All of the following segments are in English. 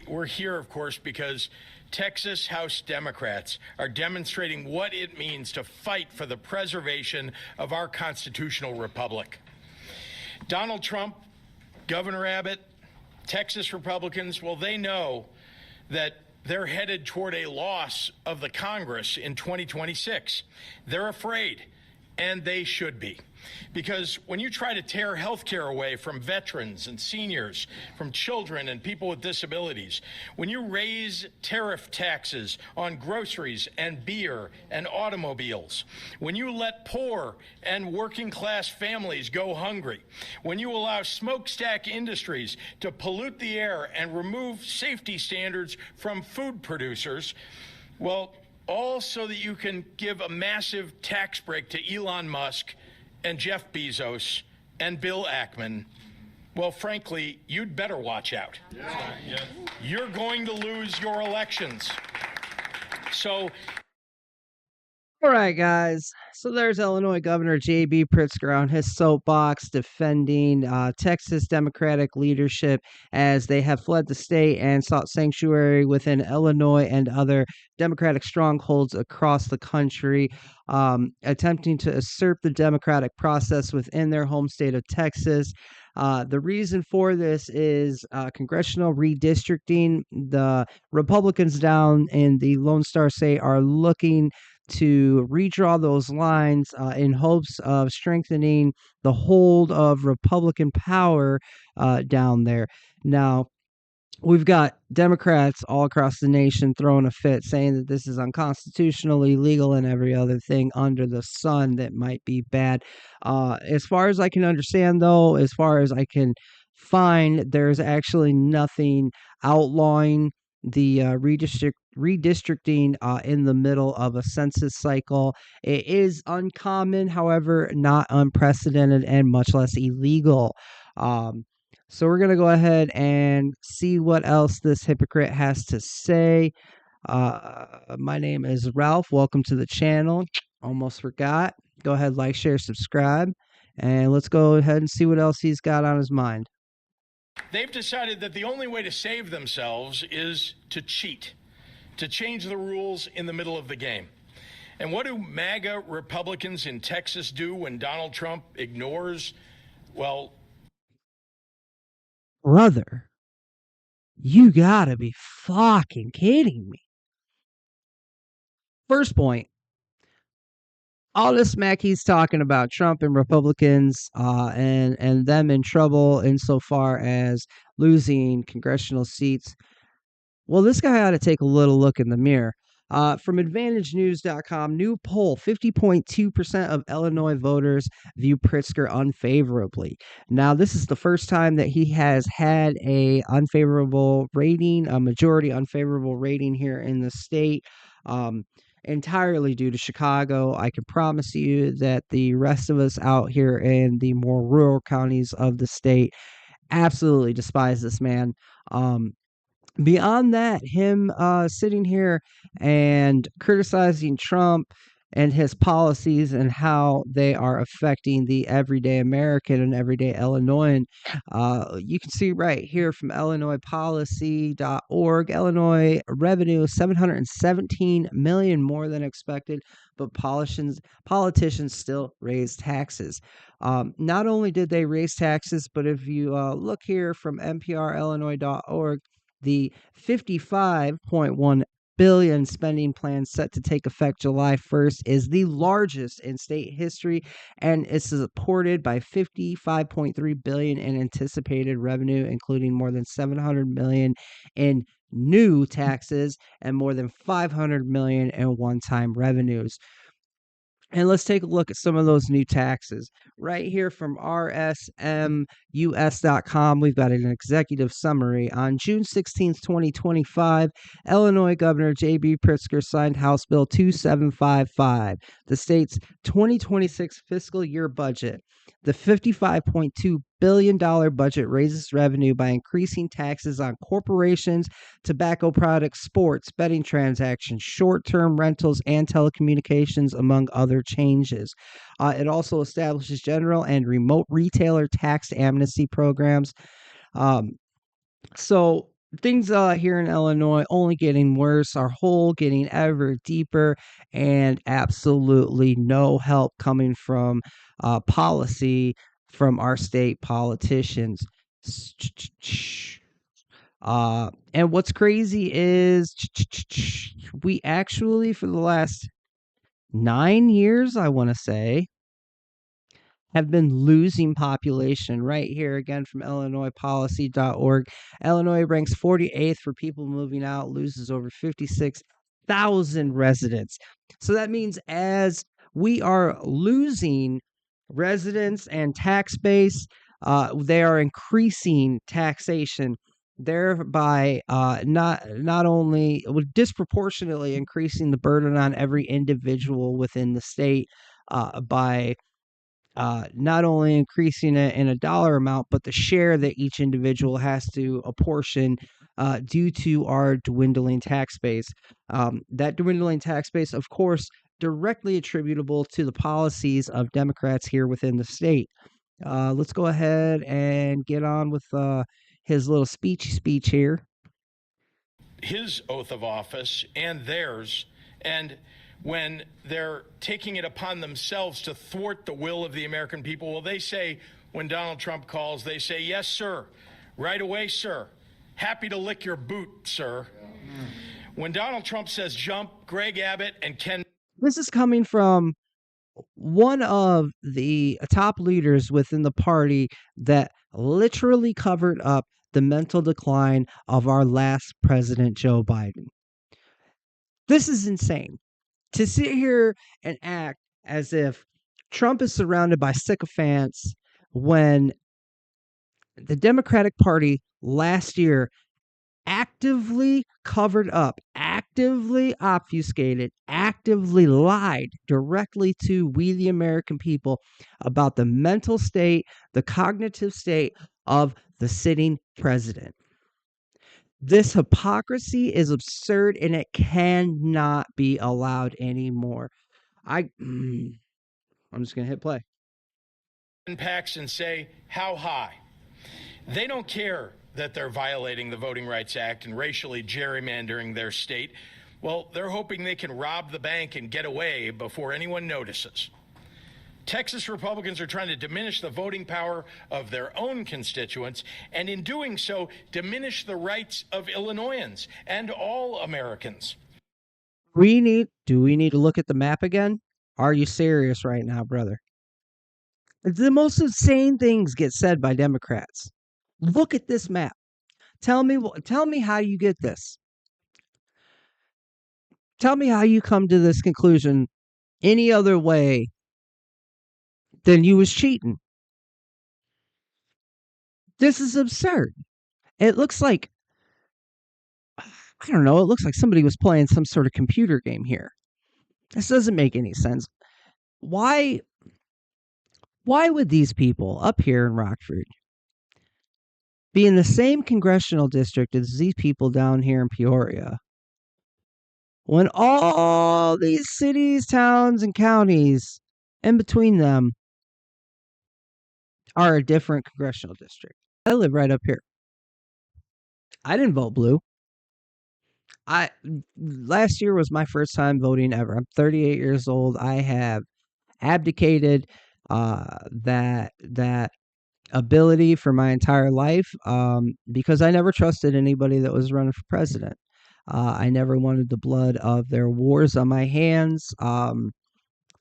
We're here, of course, because Texas House Democrats are demonstrating what it means to fight for the preservation of our constitutional republic. Donald Trump, Governor Abbott, Texas Republicans, well, they know that they're headed toward a loss of the Congress in 2026. They're afraid, and they should be. Because when you try to tear health care away from veterans and seniors, from children and people with disabilities, when you raise tariff taxes on groceries and beer and automobiles, when you let poor and working class families go hungry, when you allow smokestack industries to pollute the air and remove safety standards from food producers, well, all so that you can give a massive tax break to Elon Musk and Jeff Bezos and Bill Ackman, well, frankly, you'd better watch out. Yeah. You're going to lose your elections. So, all right, guys. So there's Illinois Governor JB Pritzker on his soapbox defending Texas Democratic leadership as they have fled the state and sought sanctuary within Illinois and other Democratic strongholds across the country, attempting to usurp the democratic process within their home state of Texas. The reason for this is congressional redistricting. The Republicans down in the Lone Star State are looking to redraw those lines in hopes of strengthening the hold of Republican power down there. Now, we've got Democrats all across the nation throwing a fit, saying that this is unconstitutional, illegal, and every other thing under the sun that might be bad. As far as I can understand, though, as far as I can find, there's actually nothing outlawing the redistricting in the middle of a census cycle. It is uncommon, however, not unprecedented and much less illegal. So we're going to go ahead and see what else this hypocrite has to say. My name is Ralph. Welcome to the channel. Almost forgot. Go ahead, like, share, subscribe, and let's go ahead and see what else he's got on his mind. They've decided that the only way to save themselves is to cheat, to change the rules in the middle of the game. And what do MAGA Republicans in Texas do when Donald Trump ignores, well... Brother, you gotta be fucking kidding me. First point, all this smack he's talking about Trump and Republicans and them in trouble insofar as losing congressional seats. Well, this guy ought to take a little look in the mirror. From AdvantageNews.com, new poll, 50.2% of Illinois voters view Pritzker unfavorably. Now, this is the first time that he has had a unfavorable rating, a majority unfavorable rating here in the state. Entirely due to Chicago. I can promise you that the rest of us out here in the more rural counties of the state absolutely despise this man. Beyond that, him sitting here and criticizing Trump and his policies and how they are affecting the everyday American and everyday Illinoisan. You can see right here from IllinoisPolicy.org, Illinois revenue $717 million more than expected, but politicians still raise taxes. Not only did they raise taxes, but if you look here from NPRIllinois.org, the $55.1 billion spending plan set to take effect July 1st is the largest in state history, and it's supported by $55.3 billion in anticipated revenue, including more than $700 million in new taxes and more than $500 million in one-time revenues. And let's take a look at some of those new taxes. Right here from rsmus.com, we've got an executive summary. On June 16th, 2025, Illinois Governor JB Pritzker signed House Bill 2755, the state's 2026 fiscal year budget. The $55.2 billion budget raises revenue by increasing taxes on corporations, tobacco products, sports, betting transactions, short-term rentals, and telecommunications, among other changes. It also establishes general and remote retailer tax amnesty programs. So things here in Illinois only getting worse, our hole getting ever deeper, and absolutely no help coming from policy from our state politicians. And what's crazy is we actually, for the last 9 years, I want to say, have been losing population. Right here again from illinoispolicy.org. Illinois ranks 48th for people moving out, loses over 56,000 residents. So that means as we are losing residents and tax base, they are increasing taxation, thereby not only disproportionately increasing the burden on every individual within the state by not only increasing it in a dollar amount, but the share that each individual has to apportion due to our dwindling tax base. That dwindling tax base, of course, directly attributable to the policies of Democrats here within the state. Let's go ahead and get on with his little speech here. His oath of office and theirs, and when they're taking it upon themselves to thwart the will of the American people, well, they say, when Donald Trump calls, they say, yes, sir, right away, sir, happy to lick your boot, sir. When Donald Trump says jump, Greg Abbott and Ken... This is coming from one of the top leaders within the party that literally covered up the mental decline of our last president, Joe Biden. This is insane. To sit here and act as if Trump is surrounded by sycophants when the Democratic Party last year actively covered up, actively obfuscated, actively lied directly to we, the American people, about the mental state, the cognitive state of the sitting president. This hypocrisy is absurd and it cannot be allowed anymore. I'm just going to hit play. ...impacts and say, how high? They don't care that they're violating the Voting Rights Act and racially gerrymandering their state. Well, they're hoping they can rob the bank and get away before anyone notices. Texas Republicans are trying to diminish the voting power of their own constituents, and in doing so, diminish the rights of Illinoisans and all Americans. Do we need to look at the map again? Are you serious right now, brother? The most insane things get said by Democrats. Look at this map. Tell me how you get this. Tell me how you come to this conclusion any other way than you was cheating. This is absurd. It looks like, I don't know, it looks like somebody was playing some sort of computer game here. This doesn't make any sense. Why would these people up here in Rockford be in the same congressional district as these people down here in Peoria, when all these cities, towns, and counties in between them are a different congressional district? I live right up here. I didn't vote blue. Last year was my first time voting ever. I'm 38 years old. I have abdicated that ability for my entire life because I never trusted anybody that was running for president. I never wanted the blood of their wars on my hands. I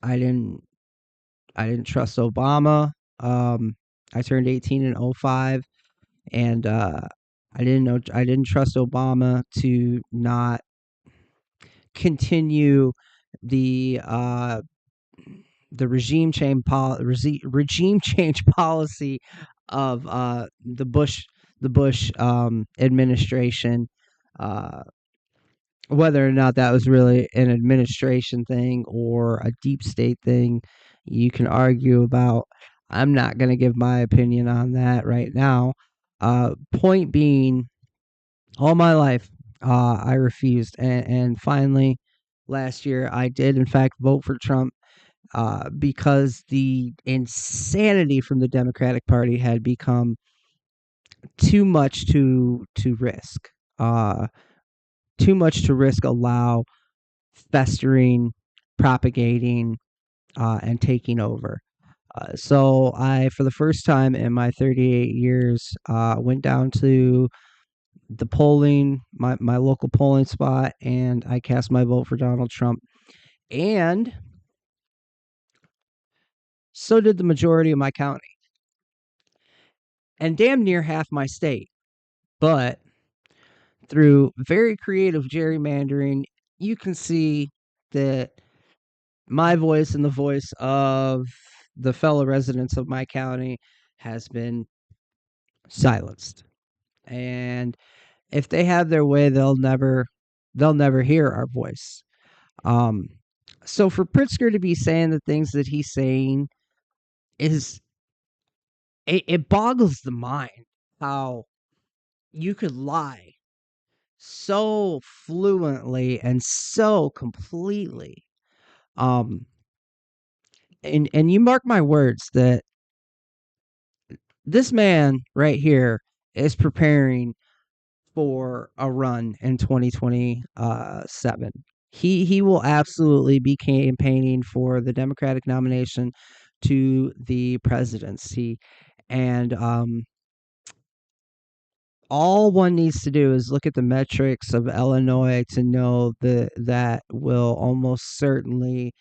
didn't trust Obama. I turned 18 in 2005, and I didn't trust Obama to not continue the regime change policy of the Bush administration. Whether or not that was really an administration thing or a deep state thing, you can argue about. I'm not going to give my opinion on that right now. Point being, all my life, I refused. And finally, last year, I did, in fact, vote for Trump because the insanity from the Democratic Party had become too much to risk. uh, too much to risk allow festering, propagating, and taking over. So I, for the first time in my 38 years, went down to the polling, my local polling spot, and I cast my vote for Donald Trump. And so did the majority of my county and damn near half my state. But through very creative gerrymandering, you can see that my voice and the voice of the fellow residents of my county has been silenced. And if they have their way, they'll never hear our voice. Um, so for Pritzker to be saying the things that he's saying is it boggles the mind how you could lie so fluently and so completely. Um, and you mark my words that this man right here is preparing for a run in 2027. He will absolutely be campaigning for the Democratic nomination to the presidency, and all one needs to do is look at the metrics of Illinois to know that will almost certainly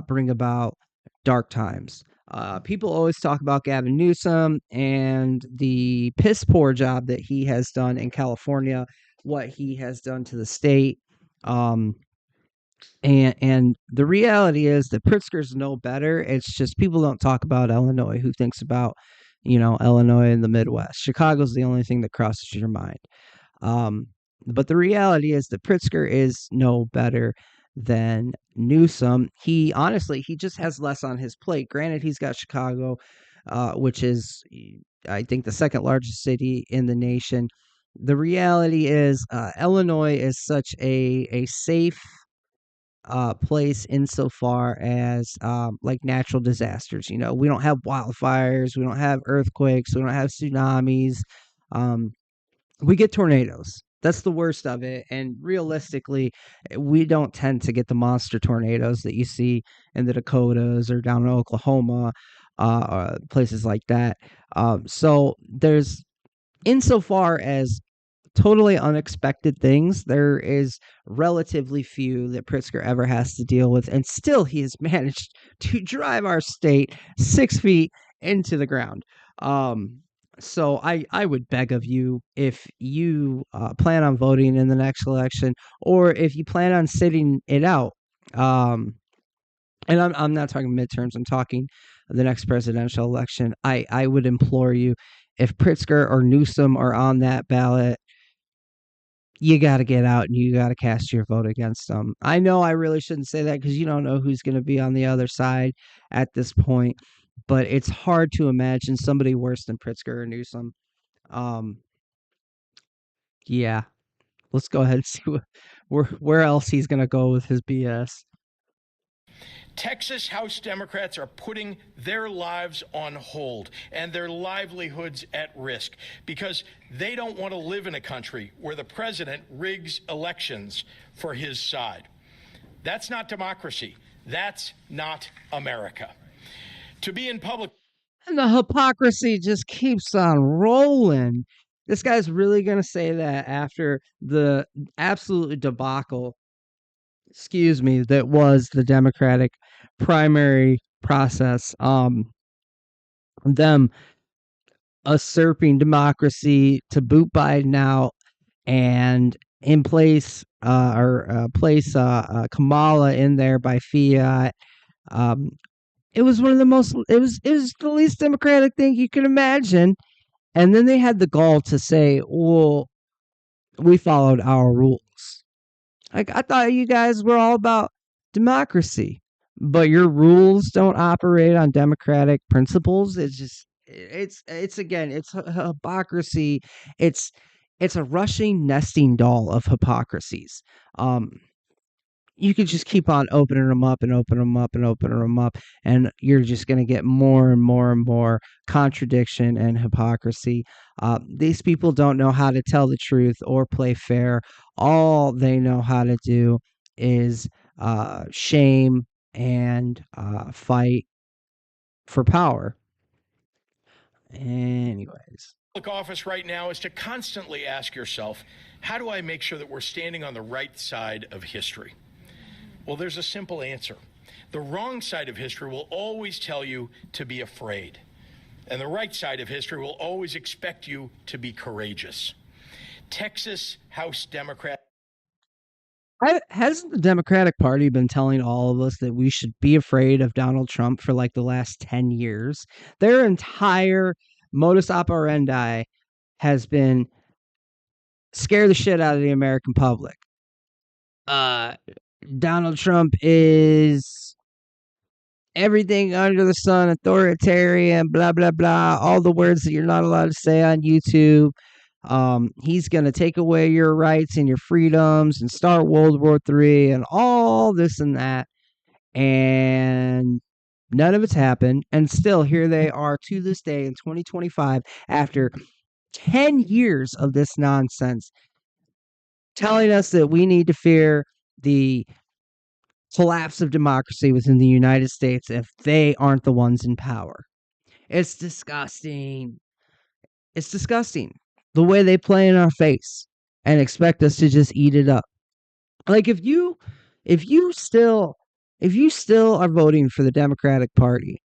bring about dark times. People always talk about Gavin Newsom and the piss poor job that he has done in California, what he has done to the state. Um, and the reality is that Pritzker's no better. It's just people don't talk about Illinois. Who thinks about, Illinois in the Midwest? Chicago's the only thing that crosses your mind. Um, but the reality is that Pritzker is no better than Newsom. He just has less on his plate. Granted, he's got Chicago, which is, I think, the second largest city in the nation. The reality is, Illinois is such a safe place insofar as like natural disasters. We don't have wildfires, we don't have earthquakes, we don't have tsunamis. Um, we get tornadoes. That's the worst of it. And realistically, we don't tend to get the monster tornadoes that you see in the Dakotas or down in Oklahoma, places like that. So there's, insofar as totally unexpected things, there is relatively few that Pritzker ever has to deal with, and still he has managed to drive our state 6 feet into the ground. So I would beg of you, if you plan on voting in the next election, or if you plan on sitting it out, um, and I'm not talking midterms, I'm talking the next presidential election. I would implore you, if Pritzker or Newsom are on that ballot, you got to get out and you got to cast your vote against them. I know I really shouldn't say that because you don't know who's going to be on the other side at this point, but it's hard to imagine somebody worse than Pritzker or Newsom. Um, yeah, let's go ahead and see where else he's going to go with his BS. Texas House Democrats are putting their lives on hold and their livelihoods at risk because they don't want to live in a country where the president rigs elections for his side. That's not democracy. That's not America. To be in public. And the hypocrisy just keeps on rolling. This guy's really going to say that after the absolute debacle, that was the Democratic primary process. Them usurping democracy to boot Biden out and in place place Kamala in there by fiat. It was one of the most. It was the least democratic thing you could imagine. And then they had the gall to say, "Well, we followed our rules." Like, I thought you guys were all about democracy, but your rules don't operate on democratic principles. It's again, it's hypocrisy. It's it's a rushing nesting doll of hypocrisies. Um, you could just keep on opening them up and opening them up and opening them up, and you're just going to get more and more and more contradiction and hypocrisy. These people don't know how to tell the truth or play fair. All they know how to do is shame and fight for power. Anyways. Public office right now is to constantly ask yourself, how do I make sure that we're standing on the right side of history? Well, there's a simple answer. The wrong side of history will always tell you to be afraid, and the right side of history will always expect you to be courageous. Texas House Democrat. Hasn't the Democratic Party been telling all of us that we should be afraid of Donald Trump for like the last 10 years? Their entire modus operandi has been scare the shit out of the American public. Uh, Donald Trump is everything under the sun, authoritarian, blah, blah, blah, all the words that you're not allowed to say on YouTube. He's going to take away your rights and your freedoms and start World War III and all this and that. And none of it's happened. And still, here they are to this day in 2025, after 10 years of this nonsense, telling us that we need to fear the collapse of democracy within the United States if they aren't the ones in power. It's disgusting. It's disgusting the way they play in our face and expect us to just eat it up. Like if you still are voting for the Democratic Party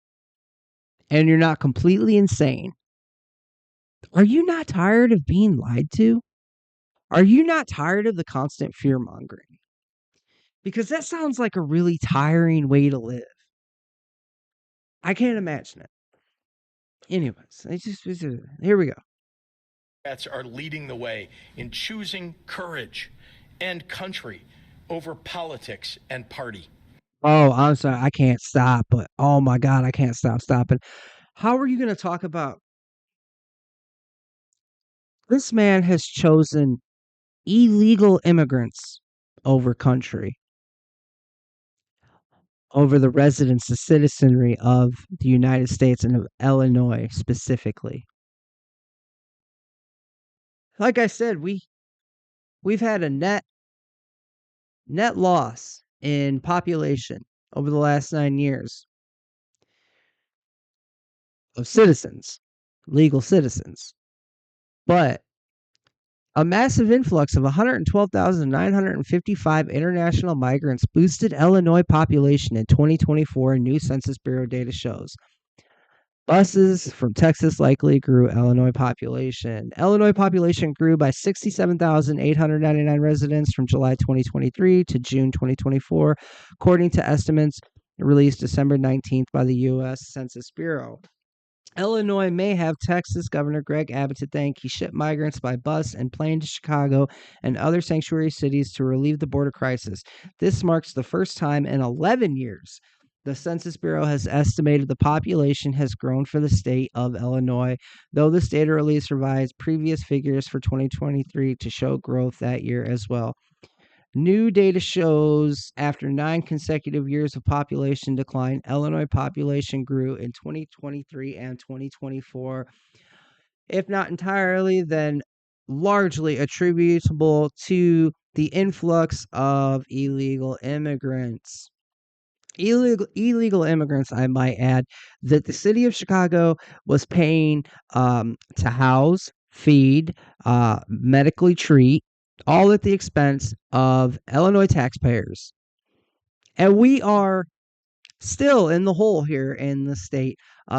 and you're not completely insane, are you not tired of being lied to? Are you not tired of the constant fear mongering? Because that sounds like a really tiring way to live. I can't imagine it. Anyways, here we go. Democrats are leading the way in choosing courage and country over politics and party. Oh, I'm sorry. I can't stop, but oh my God, I can't stop stopping. How are you going to talk about this man has chosen illegal immigrants over country, over the residents, the citizenry of the United States and of Illinois specifically? Like I said, we've had a net loss in population over the last 9 years of citizens, legal citizens. But a massive influx of 112,955 international migrants boosted Illinois population in 2024, new Census Bureau data shows. Buses from Texas likely grew Illinois population. Illinois population grew by 67,899 residents from July 2023 to June 2024, according to estimates released December 19th by the U.S. Census Bureau. Illinois may have Texas Governor Greg Abbott to thank. He shipped migrants by bus and plane to Chicago and other sanctuary cities to relieve the border crisis. This marks the first time in 11 years the Census Bureau has estimated the population has grown for the state of Illinois, though the state released revised previous figures for 2023 to show growth that year as well. New data shows after 9 consecutive years of population decline, Illinois population grew in 2023 and 2024, if not entirely, then largely attributable to the influx of illegal immigrants. Illegal immigrants, I might add, that the city of Chicago was paying to house, feed, medically treat, all at the expense of Illinois taxpayers. And we are still in the hole here in the state.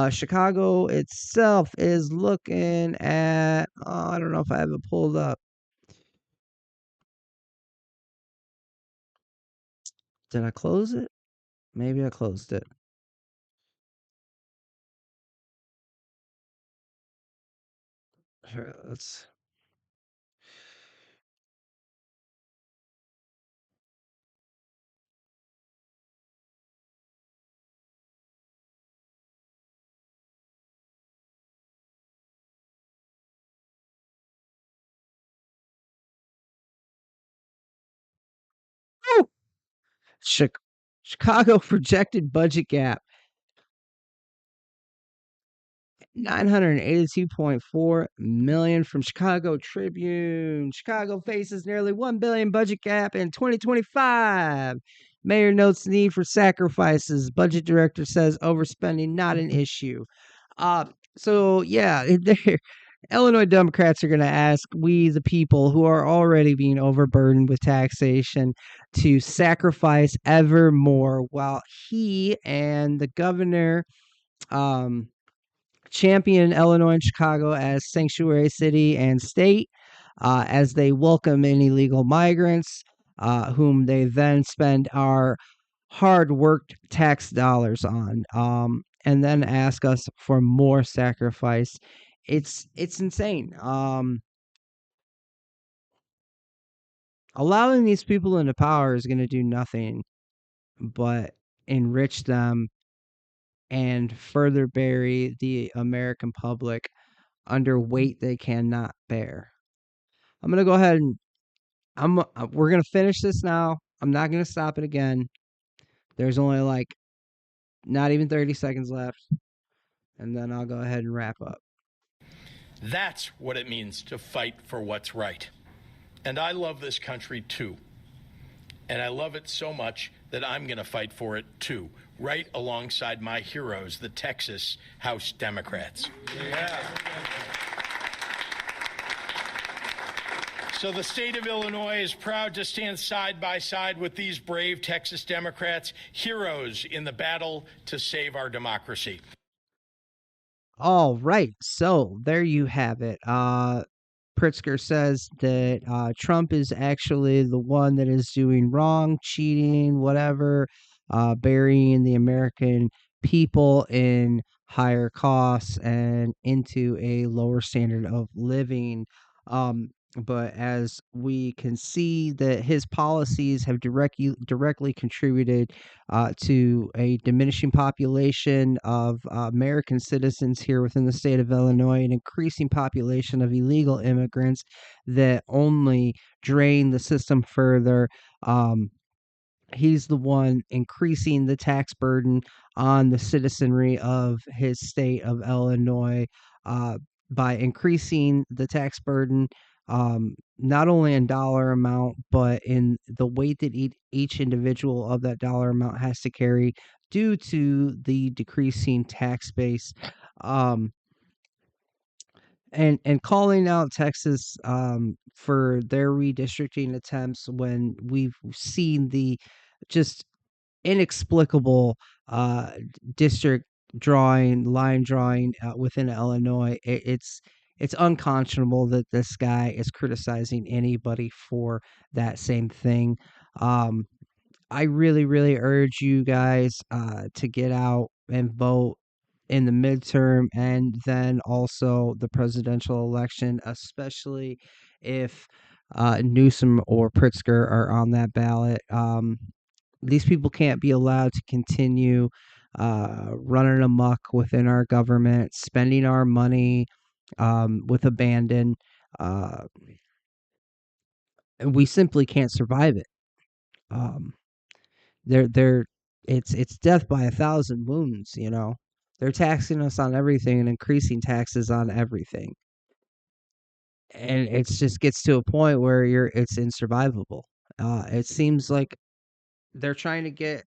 Chicago itself is looking at, I don't know if I have it pulled up. Did I close it? Maybe I closed it. Here, Chi- Chicago projected budget gap 982.4 million from Chicago Tribune. Chicago faces nearly 1 billion budget gap in 2025. Mayor notes need for sacrifices. Budget director says overspending not an issue. Uh so yeah, Illinois Democrats are going to ask we, the people who are already being overburdened with taxation, to sacrifice ever more while he and the governor um champion Illinois and Chicago as sanctuary city and state, as they welcome in illegal migrants, whom they then spend our hard worked tax dollars on, and then ask us for more sacrifice. It's insane. Allowing these people into power is going to do nothing but enrich them and further bury the American public under weight they cannot bear. I'm gonna go ahead and we're gonna finish this now. I'm not gonna stop it again. There's only like not even 30 seconds left, and then I'll go ahead and wrap up. That's what it means to fight for what's right. And I love this country too. And I love it so much that I'm going to fight for it too, right alongside my heroes, the Texas House Democrats. Yeah. So the state of Illinois is proud to stand side by side with these brave Texas Democrats, heroes in the battle to save our democracy. All right, so there you have it. Pritzker says that Trump is actually the one that is doing wrong, cheating, whatever, burying the American people in higher costs and into a lower standard of living. But as we can see, that his policies have directly contributed to a diminishing population of American citizens here within the state of Illinois, an increasing population of illegal immigrants that only drain the system further. He's the one increasing the tax burden on the citizenry of his state of Illinois, uh, by increasing the tax burden, not only in dollar amount, but in the weight that each individual of that dollar amount has to carry due to the decreasing tax base. Um, and calling out Texas for their redistricting attempts when we've seen the just inexplicable district line drawing within Illinois. It's unconscionable that this guy is criticizing anybody for that same thing. Um, I really, really urge you guys to get out and vote in the midterm and then also the presidential election, especially if Newsom or Pritzker are on that ballot. These people can't be allowed to continue running amok within our government, spending our money with abandon. Uh, we simply can't survive it. Um, they're it's death by 1,000 wounds. They're taxing us on everything and increasing taxes on everything, and it's just gets to a point where it's insurvivable. It seems like they're trying to get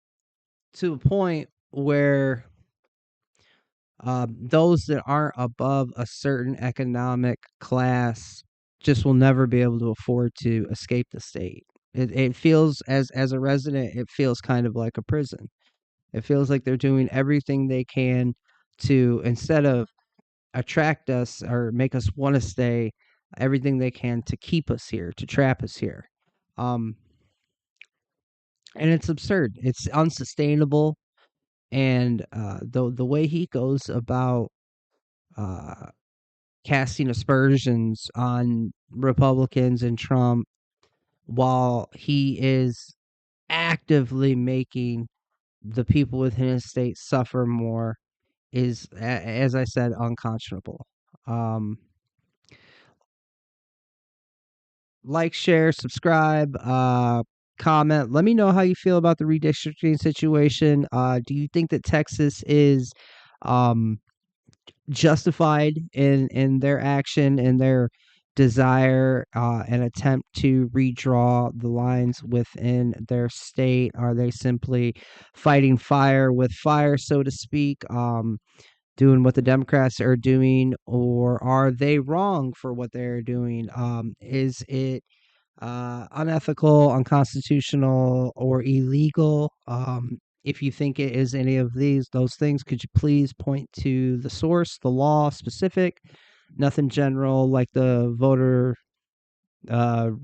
to a point where those that aren't above a certain economic class just will never be able to afford to escape the state. It feels, as a resident, it feels kind of like a prison. It feels like they're doing everything they can to, instead of attract us or make us want to stay, everything they can to keep us here, to trap us here. Um, and it's absurd. It's unsustainable. And the way he goes about uh, casting aspersions on Republicans and Trump while he is actively making the people within his state suffer more is, as I said, unconscionable. Um, like, share, subscribe. comment. Let me know how you feel about the redistricting situation. Do you think that Texas is um, justified in their action and their desire and attempt to redraw the lines within their state? Are they simply fighting fire with fire, so to speak, doing what the Democrats are doing, or are they wrong for what they're doing? Is it unethical, unconstitutional, or illegal? If you think it is any of those things, could you please point to the source, the law specific, nothing general like the voter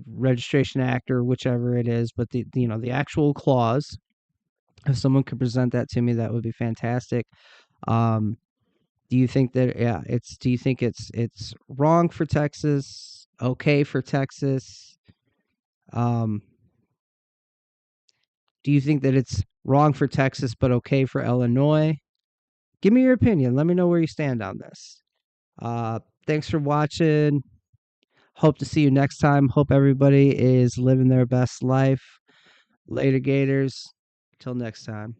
registration act or whichever it is, but the actual clause. If someone could present that to me, that would be fantastic. Um, do you think that do you think it's wrong for Texas, okay for Texas? Um, Do you think that it's wrong for Texas but okay for Illinois? Give me your opinion. Let me know where you stand on this. Thanks for watching. Hope to see you next time. Hope everybody is living their best life. Later, Gators. Till next time.